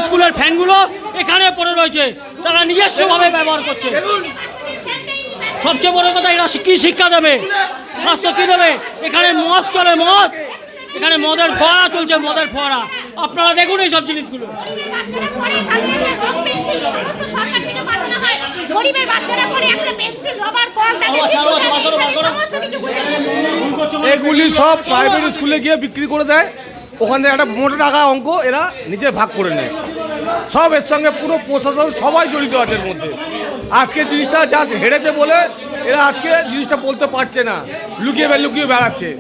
স্কুলের ফ্যানগুলো এখানে পড়ে রয়েছে, তারা নিজস্বভাবে ব্যবহার করছে। সবচেয়ে বড় কথা, এরা কি শিক্ষা দেবে, স্বাস্থ্য কি দেবে? এখানে মদ চলে, মদ, এখানে মদের ফোয়ারা চলছে, মদের ফোয়ারা। আপনারা দেখুন এইসব জিনিসগুলো। এগুলি সব প্রাইভেট স্কুলে গিয়ে বিক্রি করে দেয়, ওখান থেকে একটা মোটা টাকা অঙ্ক এরা নিজে ভাগ করে নেয়। সব এর সঙ্গে পুরো প্রশাসন সবাই জড়িত আছে এর মধ্যে। আজকে জিনিসটা জাস্ট হেরেছে বলে এরা আজকে জিনিসটা বলতে পারছে না, লুকিয়ে বেড়াচ্ছে।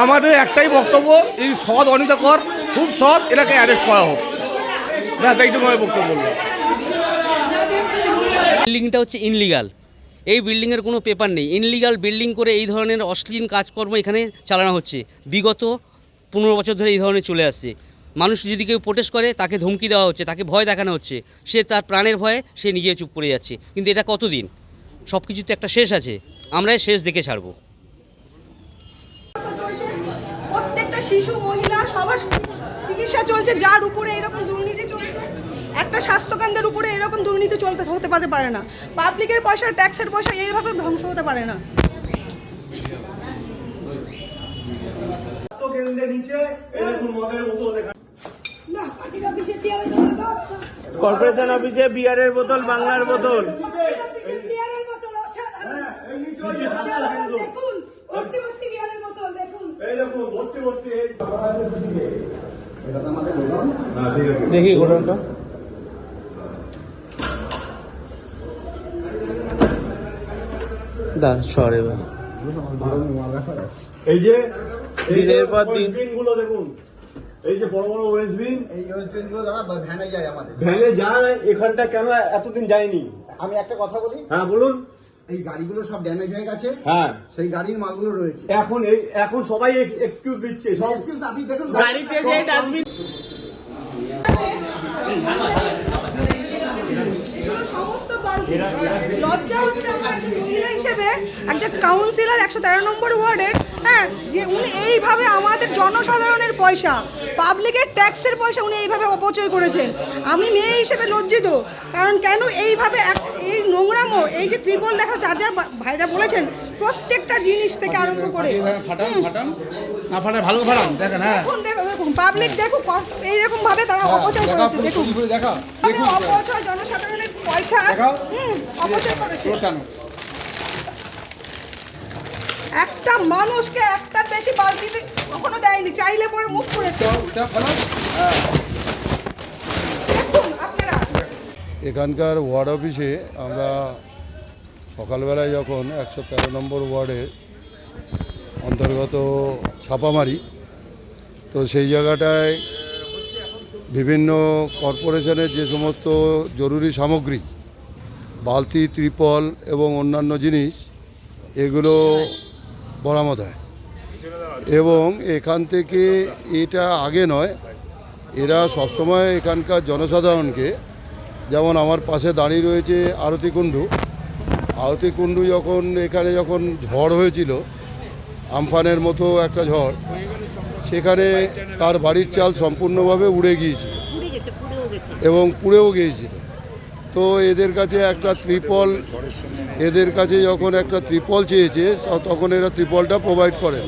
আমাদের একটাই বক্তব্য, এই সৎ অনিতা কর খুব সৎ, এটাকে অ্যারেস্ট করা হোক, ব্যাস এইটুকু আমি বক্তব্য বলবো। বিল্ডিংটা হচ্ছে ইনলিগাল, এই বিল্ডিংয়ের কোনো পেপার নেই। ইনলিগাল বিল্ডিং করে এই ধরনের অশ্লীল কাজকর্ম এখানে চালানো হচ্ছে। বিগত 15 বছর ধরে এই ধরনের চলে আসছে। মানুষ যদি কেউ প্রোটেস্ট করে তাকে ধমকি দেওয়া হচ্ছে, তাকে ভয় দেখানো হচ্ছে, সে তার প্রাণের ভয়ে সে নিজে চুপ করে যাচ্ছে। কিন্তু এটা কতদিন? সব কিছু তো একটা শেষ আছে, আমরা শেষ দেখে ছাড়বো। প্রত্যেকটা শিশু, মহিলা সবার চিকিৎসা চলছে, যার উপরে এরকম দুর্নীতি চলছে। একটা স্বাস্থ্যকেন্দ্রের উপরে এরকম দুর্নীতি হতে পারে না। পাবলিকের পয়সা, ট্যাক্সের পয়সা এইভাবে ধ্বংস হতে পারে না। কর্পোরেশন অফিসে বিয়ারের বোতল, বাংলার বোতল। দেখি ঘটনাটা এই যে দিনের পর দিন গুলো দেখুন, এই যে বড় বড় ওয়েস্ট বিন, এই ওয়েস্ট বিন গুলো দাদা ভ্যানে যায়, আমাদের ভ্যানে যায়। এখানটা কেন এতদিন যায়নি? আমি একটা কথা বলি। হ্যাঁ বলুন। এই গাড়িগুলো সব ড্যামেজ হয়ে গেছে। হ্যাঁ, সেই গাড়ির মালগুলো রয়েছে। এখন সবাই এক্সকিউজ দিচ্ছে। সব এক্সকিউজ, আপনি দেখুন গাড়িতে যে ডাস্টবিন। লজ্জা হচ্ছে আমার মহিলা হিসেবে, একজন কাউন্সিলর 113 নম্বর ওয়ার্ডের, হ্যাঁ, যে উনি এইভাবে আমাদের জনসাধারণের পয়সা, পাবলিকের ট্যাক্সের পয়সা উনি এইভাবে অপচয় করেছেন। আমি মেয়ে হিসেবে লজ্জিত, কারণ কেন এইভাবে এই নোংরামো, এই যে ত্রিপল দেখা, যার ভাইরা বলেছেন, প্রত্যেকটা জিনিস থেকে আরম্ভ করে দেখুন পাবলিক দেখুন এইরকম ভাবে তারা অপচয় করেছে। দেখুন অপচয়, জনসাধারণের পয়সা অপচয় করেছে। একটা মানুষকে একটার বেশি বালতিতে কখনো দেয়নি, চাইলে পরে মুখ করেছে। দেখুন আপনারা এখানকার ওয়ার্ড অফিসে আমরা সকালবেলায় যখন 113 নম্বর ওয়ার্ডের অন্তর্গত ছাপা মারি, তো সেই জায়গাটায় বিভিন্ন কর্পোরেশনের যে সমস্ত জরুরি সামগ্রী, বালতি, ত্রিপল এবং অন্যান্য জিনিস, এগুলো বরামদ হয়। এবং এখান থেকে এটা আগে নয়, এরা সবসময় এখানকার জনসাধারণকে, যেমন আমার পাশে দাঁড়িয়ে রয়েছে আরতি কুণ্ডু, যখন এখানে যখন ঝড় হয়েছিল, আমফানের মতো একটা ঝড়, সেখানে তার বাড়ির চাল সম্পূর্ণভাবে উড়ে গিয়েছিল এবং পুড়েও গিয়েছিল। তো এদের কাছে একটা ত্রিপল, যখন একটা ত্রিপল চেয়েছে, তখন এরা ত্রিপলটা প্রোভাইড করেন,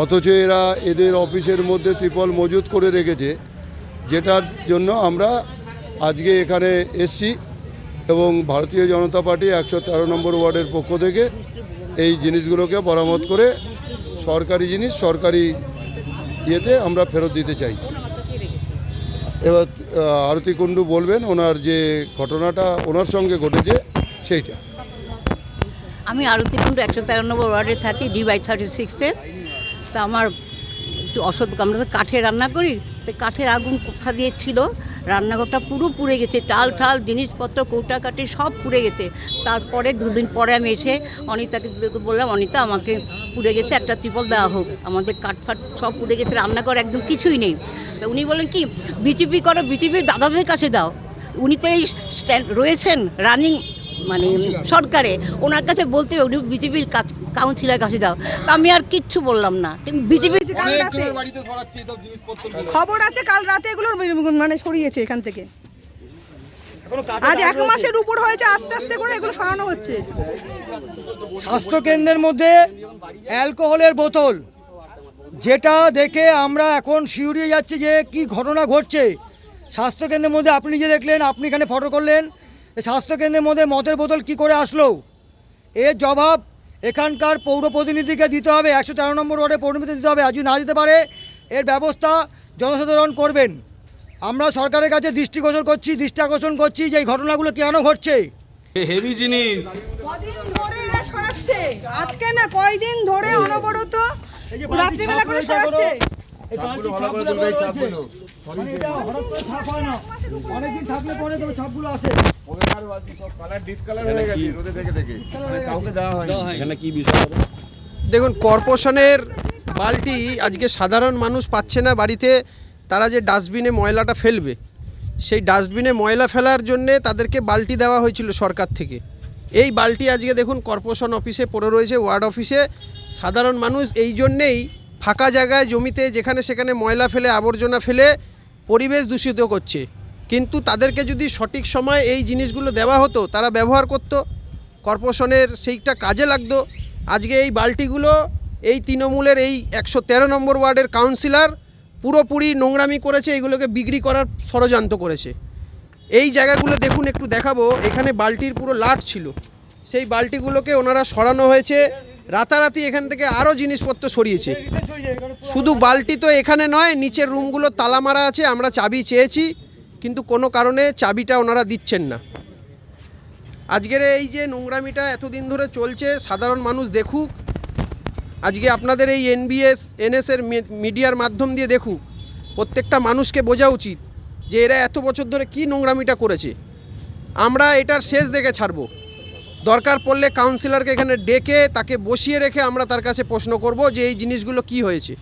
অথচ এরা এদের অফিসের মধ্যে ত্রিপল মজুত করে রেখেছে, যেটার জন্য আমরা আজকে এখানে এসছি। এবং ভারতীয় জনতা পার্টি 113 নম্বর ওয়ার্ডের পক্ষ থেকে এই জিনিসগুলোকে বরামদ করে সরকারি জিনিস সরকারি ইয়েতে আমরা ফেরত দিতে চাইছি। এবার আরতি কুণ্ডু বলবেন ওনার যে ঘটনাটা ওনার সঙ্গে ঘটেছে সেইটা। আমি আরতি কুণ্ডু 113 নম্বর ওয়ার্ডে থাকি, D/36-এ। তা আমার একটু আমরা তো কাঠে রান্না করি, তো কাঠের আগুন কোথা দিয়ে ছিল, রান্নাঘরটা পুরো পুড়ে গেছে, চাল ঠাল জিনিসপত্র কৌটাকাটি সব পুড়ে গেছে। তারপরে 2 দিন পরে আমি এসে অনিতাকে বললাম, অনিতা আমাকে পুড়ে গেছে, একটা ত্রিপল দেওয়া হোক, আমাদের কাঠফাট সব পুড়ে গেছে, রান্নাঘর একদম কিছুই নেই। তো উনি বলেন কি, বিজেপি করো, বিজেপির দাদাদের কাছে দাও। উনি তো এই রয়েছেন রানিং মানে সরকারে, ওনার কাছে বলতে হবে, উনি বিজেপির কাউন্সিলর কাছে দাও। তা আমি আর কিচ্ছু বললাম না, কিন্তু বিজেপি কাল রাতে খবর আছে, কাল রাতে এগুলো মানে সরিয়েছে এখান থেকে। আজ 1 মাসের উপর হয়েছে, আস্তে আস্তে করে এগুলো সরানো হচ্ছে। স্বাস্থ্যকেন্দ্রের মধ্যে অ্যালকোহলের বোতল, যেটা দেখে আমরা এখন শিউরিয়ে যাচ্ছি যে কি ঘটনা ঘটছে। স্বাস্থ্যকেন্দ্রের মধ্যে আপনি যে দেখলেন, আপনি এখানে ফটো করলেন, স্বাস্থ্যকেন্দ্রের মধ্যে মদের বোতল কি করে আসলো? এর জবাব এখানকার পৌর প্রতিনিধিকে দিতে হবে, 113 নম্বর ওয়ার্ডে পৌরনিধিকে দিতে হবে। আর যদি না দিতে পারে এর ব্যবস্থা জনসাধারণ করবেন। আমরা সরকারের কাছে দৃষ্টি আকর্ষণ করছি যে এই ঘটনাগুলো কেন ঘটছে। হেভি জিনিস কদিন ধরে এরা সরাচ্ছে, আজকে না কয়দিন ধরে অনবরত রাত্রিবেলা করে সরাচ্ছে। অনেকদিন থাকলে পরে তবে ছাপগুলো আসে। দেখুন, কর্পোরেশনের বালতি আজকে সাধারণ মানুষ পাচ্ছে না বাড়িতে। তারা যে ডাস্টবিনে ময়লাটা ফেলবে, সেই ডাস্টবিনে ময়লা ফেলার জন্যে তাদেরকে বালতি দেওয়া হয়েছিল সরকার থেকে। এই বালতি আজকে দেখুন কর্পোরেশন অফিসে পড়ে রয়েছে, ওয়ার্ড অফিসে। সাধারণ মানুষ এই জন্যেই ফাঁকা জায়গায় জমিতে যেখানে সেখানে ময়লা ফেলে, আবর্জনা ফেলে পরিবেশ দূষিত করছে। কিন্তু তাদেরকে যদি সঠিক সময় এই জিনিসগুলো দেওয়া হতো, তারা ব্যবহার করত, কর্পোরেশনের সেইটা কাজে লাগতো। আজকে এই বালতিগুলো এই তৃণমূলের এই 113 নম্বর ওয়ার্ডের কাউন্সিলর পুরোপুরি নোংরামি করেছে, এগুলোকে বিক্রি করার ষড়যন্ত্র করেছে। এই জায়গাগুলো দেখুন, একটু দেখাবো। এখানে বালতির পুরো লাট ছিল, সেই বালতিগুলোকে ওনারা সরানো হয়েছে। রাতারাতি এখান থেকে আরও জিনিসপত্র সরিয়েছে। শুধু বালতি তো এখানে নয়, নিচের রুমগুলো তালা মারা আছে। আমরা চাবি চেয়েছি, কিন্তু কোনো কারণে চাবিটা ওনারা দিচ্ছেন না। আজকের এই যে নোংরামিটা এতদিন ধরে চলছে, সাধারণ মানুষ দেখুক। আজকে আপনাদের এই NBS-NS-এর মিডিয়ার মাধ্যম দিয়ে দেখুক। প্রত্যেকটা মানুষকে বোঝা উচিত যে এরা এত বছর ধরে কি নোংরামিটা করেছে। আমরা এটার শেষ দেখে ছাড়ব। দরকার পড়লে কাউন্সিলরকে এখানে ডেকে তাকে বসিয়ে রেখে আমরা তার কাছে প্রশ্ন করব যে এই জিনিসগুলো কি হয়েছে।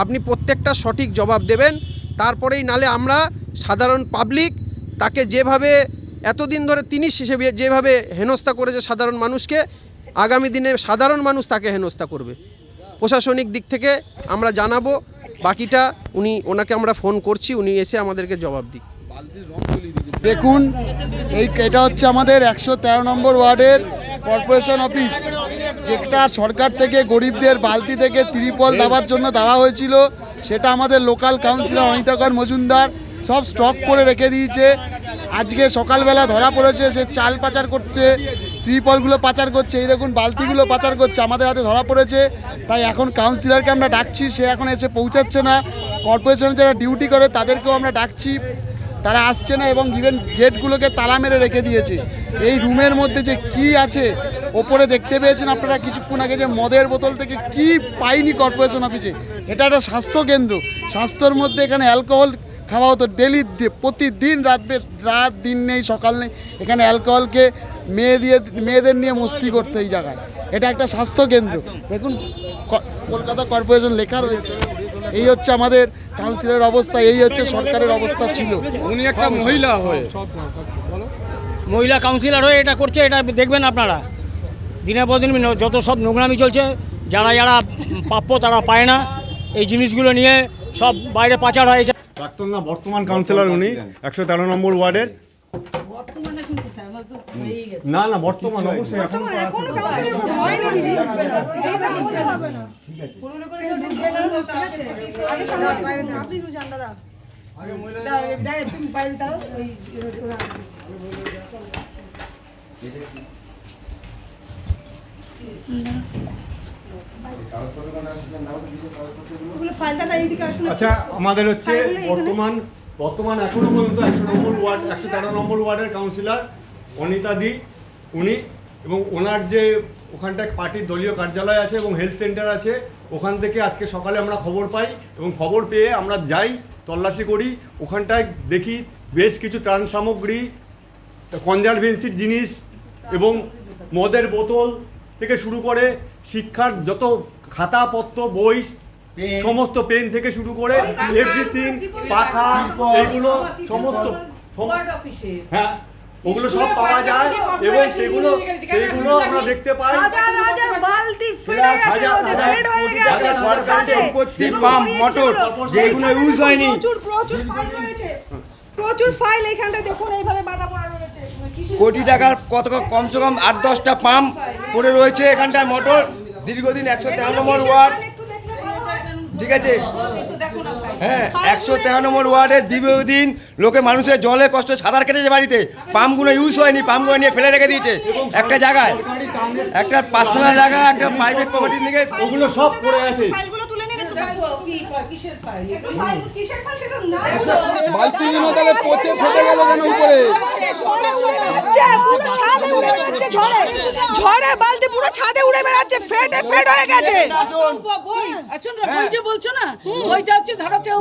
আপনি প্রত্যেকটা সঠিক জবাব দেবেন, তারপরেই নালে আমরা সাধারণ পাবলিক তাকে যেভাবে এতদিন ধরে তিনি যেভাবে হেনস্থা করেছে সাধারণ মানুষকে, আগামী দিনে সাধারণ মানুষ তাকে হেনস্থা করবে। প্রশাসনিক দিক থেকে আমরা জানাবো, বাকিটা ওনাকে আমরা ফোন করছি, উনি এসে আমাদেরকে জবাব দিক। দেখুন, এটা হচ্ছে আমাদের 113 নম্বর ওয়ার্ডের কর্পোরেশন অফিস, যেটা সরকার থেকে গরিবদের বালতি থেকে ত্রিপল দেওয়ার জন্য দেওয়া হয়েছিল। সেটা আমাদের লোকাল কাউন্সিলর অনিতাকর মজুমদার সব স্টক করে রেখে দিয়েছে। আজকে সকালবেলা ধরা পড়েছে, সে চাল পাচার করছে, ত্রিপলগুলো পাচার করছে, এই দেখুন বালতিগুলো পাচার করছে, আমাদের হাতে ধরা পড়েছে। তাই এখন কাউন্সিলরকে আমরা ডাকছি, সে এখন এসে পৌঁছাচ্ছে না। কর্পোরেশনে যারা ডিউটি করে তাদেরকেও আমরা ডাকছি, তারা আসছে না, এবং ইভেন গেটগুলোকে তালা মেরে রেখে দিয়েছে। এই রুমের মধ্যে যে কি আছে, ওপরে দেখতে পেয়েছেন আপনারা কিছুক্ষণ আগে যে মদের বোতল থেকে কি পাইনি কর্পোরেশন অফিসে। এটা একটা স্বাস্থ্যকেন্দ্র, স্বাস্থ্যর মধ্যে এখানে অ্যালকোহল খাওয়া হতো ডেলি, প্রতিদিন রাত দিন নেই সকাল নেই, এখানে অ্যালকোহলকে মেয়েদের নিয়ে মস্তি করতো এই জায়গায়। এটা একটা স্বাস্থ্যকেন্দ্র। দেখুন কলকাতা কর্পোরেশন লেখা রয়েছে। এই হচ্ছে আমাদের কাউন্সিলের অবস্থা, এই হচ্ছে সরকারের অবস্থা ছিল। উনি একটা মহিলা হয়ে, মহিলা কাউন্সিলর হয়ে এটা করছে। এটা দেখবেন আপনারা, দিনের পর দিন যত সব নোংরামি চলছে, যারা যারা প্রাপ্য তারা পায় না। এই জিনিসগুলো নিয়ে সব বাইরে পাচার হয়েছে। প্রাক্তন না বর্তমান কাউন্সিলর উনি 113 নম্বর ওয়ার্ডের। না না, বর্তমান অবশ্যই এখন এখনো কাউন্সিলর ভোট হয়নি দিদি। এইটা হচ্ছে হবে না। আগে সাংবাদিক আপনি জান দাদা। আগে মহিলা ডাইরেক্ট তুমি বাইরে দাও ওই আচ্ছা, আমাদের হচ্ছে বর্তমান এখনো পর্যন্ত 113 নম্বর ওয়ার্ডের কাউন্সিলর অনিতা দি, উনি এবং ওনার যে ওখানটায় পার্টির দলীয় কার্যালয় আছে এবং হেলথ সেন্টার আছে, ওখান থেকে আজকে সকালে আমরা খবর পাই এবং খবর পেয়ে আমরা যাই, তল্লাশি করি। ওখানটায় দেখি বেশ কিছু ত্রাণ সামগ্রী, কনজারভেন্সির জিনিস এবং মদের বোতল থেকে শুরু করে শিক্ষার যত খাতাপত্র, বই, সমস্ত পেন থেকে শুরু করে এভরিথিং, পাখা, এগুলো সমস্ত, হ্যাঁ ওগুলো সব পাওয়া যায় এবং সেগুলো আমরা দেখতে পাই। হাজার হাজার বালতি ফেটে গেছে, রোদে ফেড হয়ে গেছে ছাদে। সম্পত্তি, এবং পাম্প, ছড়িয়ে মোটর, ছিল। যেগুলো এইখানে use হয়নি। প্রচুর ফাইল রয়েছে, প্রচুর ফাইল এইখানটা দেখুন এইভাবে বাঁধা পড়া রয়েছে। কোটি টাকার কত কমসে কম 8-10টা পাম্প পড়ে রয়েছে এখানটায়। মোটর দীর্ঘদিন 113 নম্বর ওয়ার্ড, একটু দেখলে ভালো হয়। ঠিক আছে, হ্যাঁ 113 নম্বর ওয়ার্ডের দীর্ঘদিন লোকে মানুষের জলে কষ্ট সাঁতার কেটেছে বাড়িতে, পাম্পগুলো ইউজ হয়নি, পাম্পগুলো নিয়ে ফেলে রেখে দিয়েছে একটা জায়গায়, একটা পার্সোনাল জায়গা, একটা প্রাইভেট প্রপার্টি থেকে। ওগুলো সব পড়ে আছে। ফাইলগুলো তুলে নিন একটু। কিসের ফাইল? কিসের ফাইল সেটা না। বালতিগুলো তাহলে পচে ফেটে গেল কেন উপরে? ছাদে উড়ে বেড়াচ্ছে ঝড়ে, ঝড়ে বালতি পুরো ছাদে উড়ে বেড়াচ্ছে, ফেটে ফেড হয়ে গেছে। বই যে বলছো না, বইটা হচ্ছে ধরো কেউ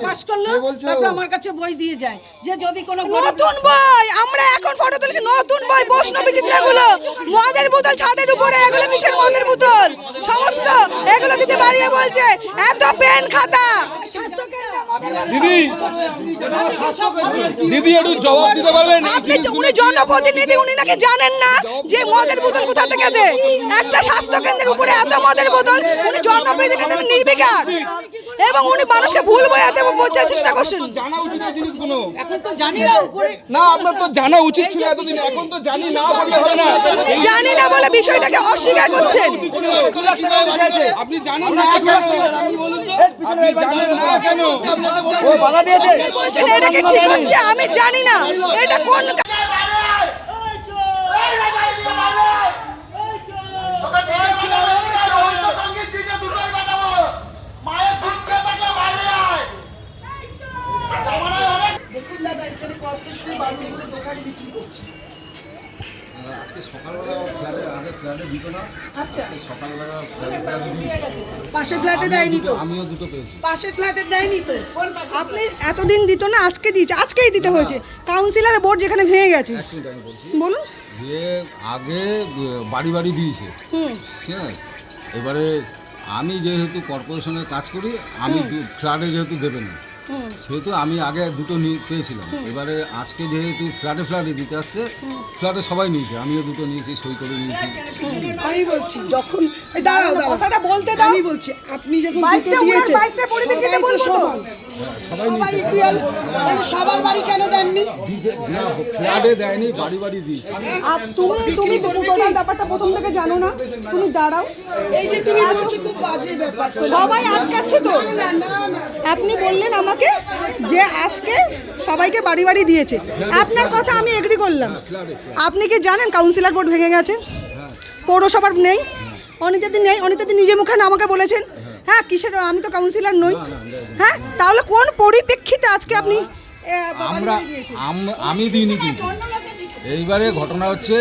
পাস করলো, তারপর আমার কাছে বই দিয়ে যায় যে যদি কোনো নতুন বই, আমরা এখন ফটো তুলেছি, নতুন বই বৈষ্ণবী চিত্রগুলো, মদের বোতল ছাদের উপরে, এগুলো কিসের মদের বোতল সমস্ত এগুলো দিতে বাড়িয়ে বলছে এত পেন খাতা। দিদি একটু জবাব দিতে পারবেন? আপনি উনি জনপ্রতিনিধি, উনি নাকি জানেন না যে মদের বোতল কোথা থেকে দেয়? একটা স্বাস্থ্য কেন্দ্রের উপরে এত মদের বোতল, উনি জনপ্রতিনিধি নির্বিকার এবং উনি মানুষকে ভুল বোঝাতে বোঝার চেষ্টা করছেন। জানা উচিত এই জিনিসগুলো। এখন তো জানি না উপরে না, আপনার তো জানা উচিত ছিল এতদিন, এখন তো জানি না বললে হবে না। উনি জানি না বলে বিষয়টাকে অস্বীকার করছেন। আপনি জানেন না কেন? আপনি বলুন তো, আপনি জানেন না কেন? ও বাধা দিয়েছে। বলছেন এটা কি ঠিক হচ্ছে? আমি জানি না এটা কোন দেখুন দাদা, এখানে কর্পোরেশনের বালতিগুলো দোকানে বিক্রি করছে। আচ্ছা, পাশের ফ্ল্যাটে দেয়নি তো? আমিও দুটো পেয়েছি। পাশের ফ্ল্যাটে দেয়নি তো? আপনি এতদিন দিত না, আজকে দিয়েছে, আজকেই দিতে হয়েছে। কাউন্সিলর বোর্ড যেখানে ভেঙে গেছে, বলুন। যে আগে বাড়ি বাড়ি দিয়েছে, হ্যাঁ, এবারে আমি যেহেতু কর্পোরেশনে কাজ করি, আমি ফ্ল্যাটে যেহেতু দেবে না, সেহেতু আমি আগে দুটো পেয়েছিলাম। এবারে আজকে যেহেতু ফ্ল্যাটে দিতে আসছে, ফ্ল্যাটে সবাই নিয়েছে, আমিও দুটো নিয়েছি, সই করে নিয়েছি। আমি বলছি যখন এই দাঁড়াও দাঁড়াও, কথাটা বলতে দাও। আমি বলছি আপনি যখন বাইকটা দুটো উনার দিয়েছেন, বাইকটার পরিপ্রেক্ষিতে সবাই তো বলবো তো। সমান। সবাই equal, তাহলে সবার বাড়ি কেন দেননি? না, ফ্ল্যাটে দেয়নি, বাড়ি বাড়ি দিয়েছে। তুমি টোটাল ব্যাপারটা প্রথম থেকে জানো না, তুমি দাঁড়াও। এই যে তুমি বলছো খুব বাজে ব্যাপার। সবাই আটকাচ্ছে তো। না না না, আপনি বললেন আমাকে যে আজকে সবাইকে বাড়ি বাড়ি দিয়েছে, আপনার কথা আমি এগ্রি করলাম। আপনি কি জানেন কাউন্সিলর বোর্ড ভেঙে গেছে, পৌরসভার নেই, অনিতাদি নেই, অনিতাদি নিজে মুখে না আমাকে বলেছেন। হ্যাঁ, কিসের, আমি তো কাউন্সিলর নই। হ্যাঁ, তাহলে কোন পরিপ্রেক্ষিতে আজকে আপনি বাড়ি বাড়ি দিয়েছেন? আমি দিইনি, কিন্তু এইবারে ঘটনা হচ্ছে